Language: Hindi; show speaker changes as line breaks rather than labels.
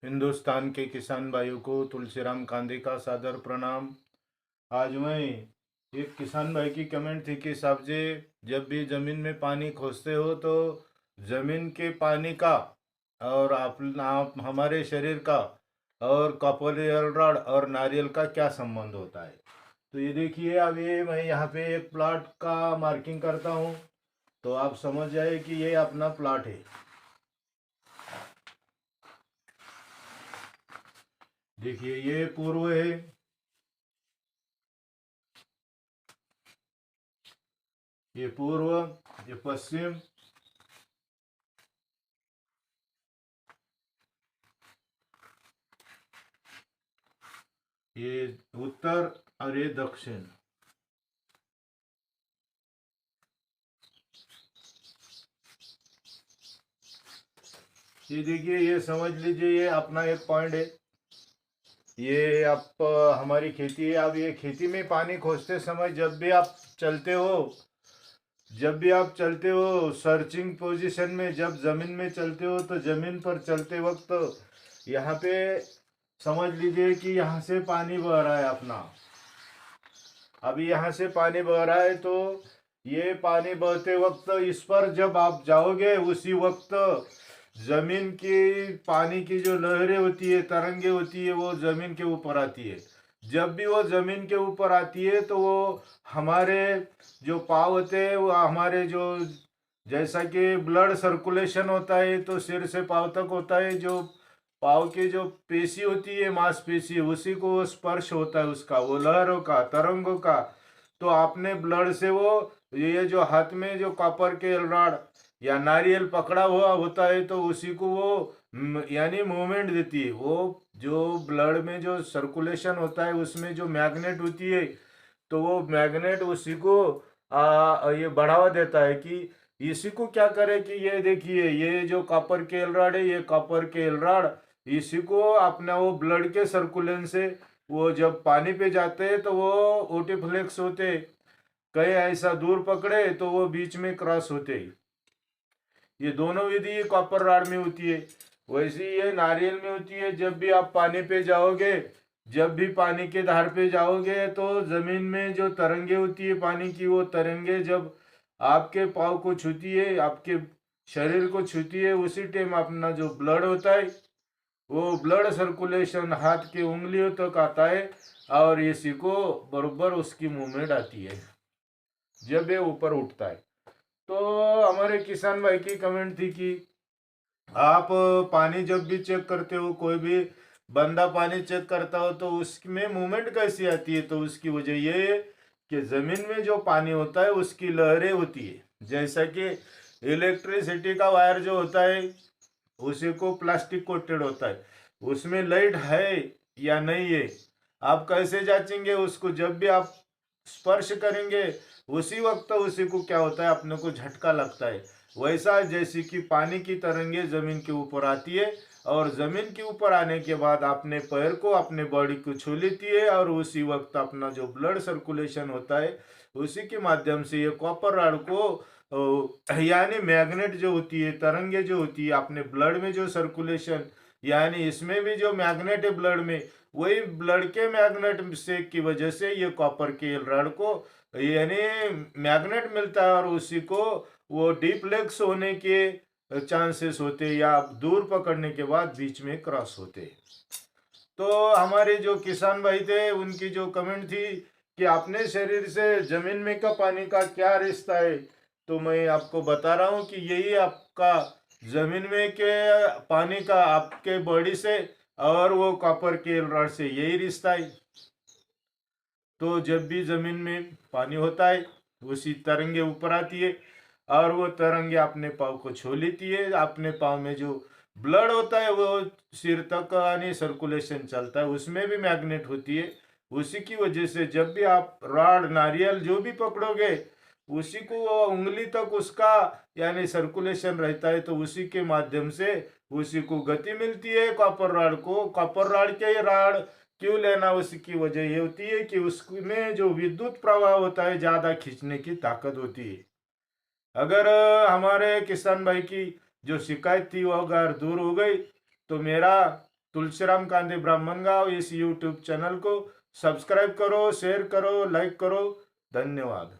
हिंदुस्तान के किसान भाइयों को तुलसीराम कांदे का सादर प्रणाम। आज मैं एक किसान भाई की कमेंट थी कि साहब जी, जब भी ज़मीन में पानी खोदते हो तो ज़मीन के पानी का और आप हमारे शरीर का और कॉपर रॉड और नारियल का क्या संबंध होता है। तो ये देखिए, अब ये मैं यहाँ पे एक प्लाट का मार्किंग करता हूँ तो आप समझ जाए कि ये अपना प्लाट है। देखिए, ये पूर्व है, ये पूर्व, ये पश्चिम, ये उत्तर और ये दक्षिण। ये देखिए, ये समझ लीजिए, ये अपना एक पॉइंट है। ये आप हमारी खेती है। अब ये खेती में पानी खोजते समय जब भी आप चलते हो सर्चिंग पोजीशन में, जब जमीन में चलते हो तो जमीन पर चलते वक्त यहाँ पे समझ लीजिए कि यहाँ से पानी बह रहा है अपना। अभी यहाँ से पानी बह रहा है तो ये पानी बहते वक्त इस पर जब आप जाओगे उसी वक्त जमीन की पानी की जो लहरें होती है, तरंगे होती है, वो जमीन के ऊपर आती है। जब भी वो जमीन के ऊपर आती है तो वो हमारे जो पाँव होते हैं, वो हमारे जो जैसा कि ब्लड सर्कुलेशन होता है तो सिर से पाँव तक होता है, जो पाँव की जो पेशी होती है, मांसपेशी, उसी को वो स्पर्श होता है, उसका वो लहरों का, तरंगों का। तो आपने ब्लड से वो ये जो हाथ में जो कॉपर के रॉड या नारियल पकड़ा हुआ होता है तो उसी को वो यानी मूवमेंट देती है। वो जो ब्लड में जो सर्कुलेशन होता है उसमें जो मैग्नेट होती है, तो वो मैग्नेट उसी को ये बढ़ावा देता है कि इसी को क्या करे कि ये देखिए, ये जो कॉपर के रॉड है, ये कॉपर के रॉड इसी को अपना वो ब्लड के सर्कुलेशन से वो जब पानी पे जाते हैं तो वो ओटिफ्लेक्स होते, कहीं ऐसा दूर पकड़े तो वो बीच में क्रॉस होते। ये दोनों विधि कॉपर रॉड में होती है, वैसे ही ये नारियल में होती है। जब भी आप पानी पे जाओगे, जब भी पानी के धार पे जाओगे तो जमीन में जो तरंगे होती है पानी की, वो तरंगे जब आपके पाँव को छूती है, आपके शरीर को छूती है, उसी टाइम अपना जो ब्लड होता है वो ब्लड सर्कुलेशन हाथ की उंगलियों तक आता है और इसी को बरोबर उसकी मूवमेंट आती है जब ये ऊपर उठता है। तो हमारे किसान भाई की कमेंट थी कि आप पानी जब भी चेक करते हो, कोई भी बंदा पानी चेक करता हो तो उसमें मूवमेंट कैसी आती है, तो उसकी वजह ये है कि जमीन में जो पानी होता है उसकी लहरें होती है। जैसा कि इलेक्ट्रिसिटी का वायर जो होता है उसी को प्लास्टिक कोटेड होता है, उसमें लाइट है या नहीं है आप कैसे जांचेंगे उसको? जब भी आप स्पर्श करेंगे उसी वक्त उसी को क्या होता है, अपने को झटका लगता है। वैसा जैसे कि पानी की तरंगे जमीन के ऊपर आती है और जमीन के ऊपर आने के बाद अपने पैर को, अपने बॉडी को छू लेती है और उसी वक्त अपना जो ब्लड सर्कुलेशन होता है उसी के माध्यम से ये कॉपर रॉड को यानी मैग्नेट जो होती है, तरंगे जो होती है अपने ब्लड में जो सर्कुलेशन, यानी इसमें भी जो मैग्नेट है ब्लड में, वही ब्लड के मैग्नेट से की वजह से ये कॉपर के रॉड को यानी मैग्नेट मिलता है और उसी को वो डिफ्लेक्स होने के चांसेस होते या दूर पकड़ने के बाद बीच में क्रॉस होते। तो हमारे जो किसान भाई थे उनकी जो कमेंट थी कि अपने शरीर से जमीन में का पानी का क्या रिश्ता है, तो मैं आपको बता रहा हूँ कि यही आपका जमीन में के पानी का आपके बॉडी से और वो कॉपर के रॉड से यही रिश्ता है। तो जब भी जमीन में पानी होता है उसी तरंगे ऊपर आती है और वो तरंगे अपने पाँव को छू लेती है। अपने पाँव में जो ब्लड होता है वो सिर तक यानी सर्कुलेशन चलता है, उसमें भी मैग्नेट होती है। उसी की वजह से जब भी आप रॉड, नारियल जो भी पकड़ोगे उसी को वो उंगली तक उसका यानी सर्कुलेशन रहता है, तो उसी के माध्यम से उसी को गति मिलती है। कॉपर रॉड को कॉपर रॉड के रॉड क्यों लेना, उसकी वजह ये होती है कि उसमें जो विद्युत प्रवाह होता है ज़्यादा खींचने की ताकत होती है। अगर हमारे किसान भाई की जो शिकायत थी वो अगर दूर हो गई तो मेरा तुलसीराम कांदे ब्राह्मणगांव इस यूट्यूब चैनल को सब्सक्राइब करो, शेयर करो, लाइक करो। धन्यवाद।